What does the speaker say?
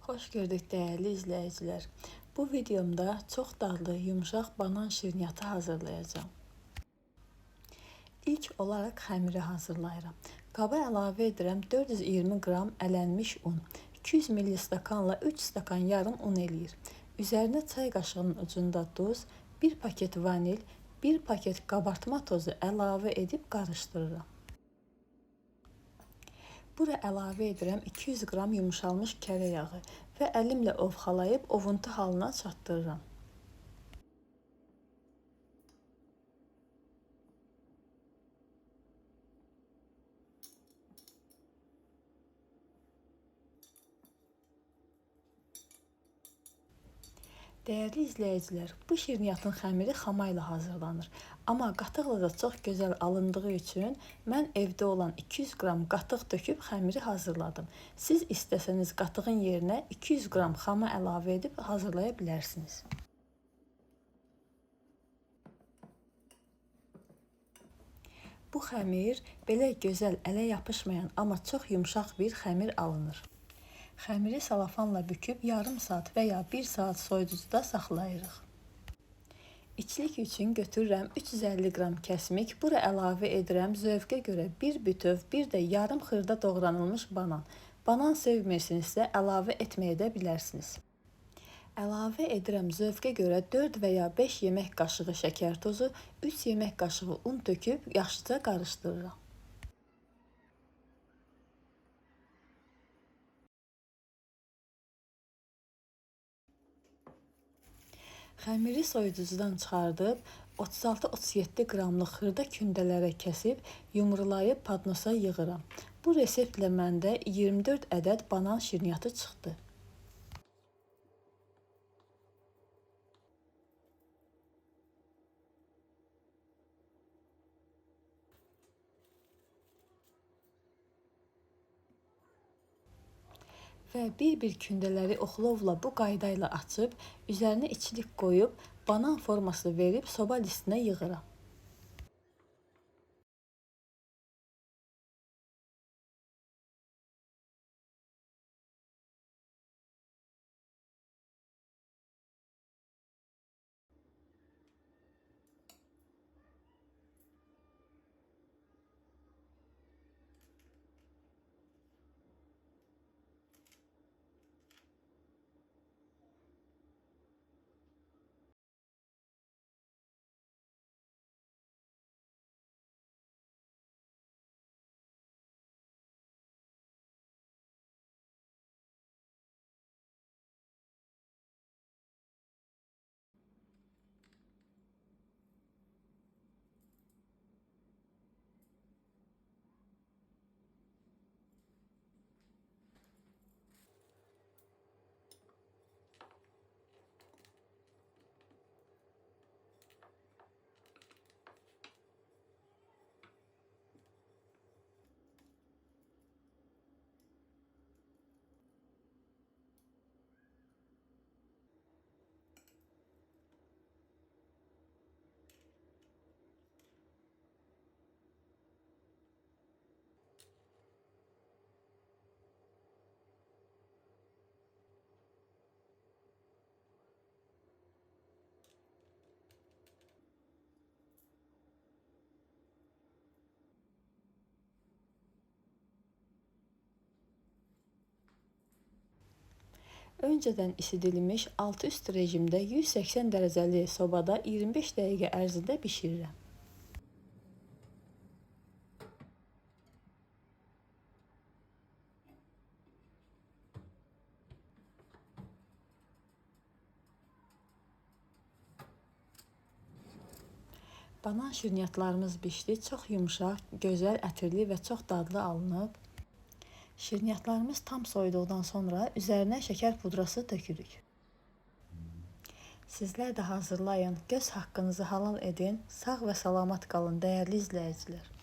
Xoş gördük değerli izleyiciler. Bu videomda çok dadlı, yumuşaq banan şirniyyatı hazırlayacağım. İlk olaraq xəmiri hazırlayıram. Qaba əlavə edirəm 420 qram ələnmiş un. 200 ml stakanla 3 stakan yarım un eləyir. Üzərinə çay qaşığının ucunda duz, 1 paket vanil, 1 paket qabartma tozu əlavə edib qarışdırıram. Bura əlavə edirəm 200 qram yumuşalmış kərə yağı və əlimlə ovxalayıb ovuntu halına çatdırıram. Değerli izleyiciler, bu şirniyyatın xəmiri xama ilə hazırlanır. Amma qatıqla da çox gözəl alındığı üçün mən evdə olan 200 qram qatıq döküb xəmiri hazırladım. Siz istəsəniz qatığın yerinə 200 qram xama əlavə edib hazırlaya bilərsiniz. Bu xəmir belə gözəl ələ yapışmayan, amma çox yumşaq bir xəmir alınır. Xəmiri salafanla büküb yarım saat və ya 1 saat soyuducuda saxlayırıq. İçlik üçün götürürəm 350 qram kəsmik. Bura əlavə edirəm zövqə görə bir bütöv, bir də yarım xırda doğranılmış banan. Banan sevmirsinizsə əlavə etməyə də bilərsiniz. Əlavə edirəm zövqə görə 4 və ya 5 yemək qaşığı şəkər tozu, 3 yemək qaşığı un töküb yaxşıca qarışdırıram. Xəmiri soyuducudan çıxardıb 36-37 qramlıq xırda kündələrə kəsib yumrulayıb padnosa yığıram. Bu reseptlə məndə 24 ədəd banan şirniyyatı çıxdı. Və bir-bir kündələri oxlovla bu qaydayla açıb, üzərinə içlik qoyub, banan forması verib soba listinə yığıram. Öncədən isidilmiş alt-üst rejimdə 180 dərəcəli sobada 25 dəqiqə ərzində bişirirəm. Banan şirniyyatlarımız bişdi, çox yumuşaq, gözəl, ətirli və çox dadlı alınıb. Şirniyyatlarımız tam soyuduqdan sonra üzərinə şəkər pudrası tökürük. Sizlər də hazırlayın, göz haqqınızı halal edin, sağ və salamat qalın dəyərli izləyicilər.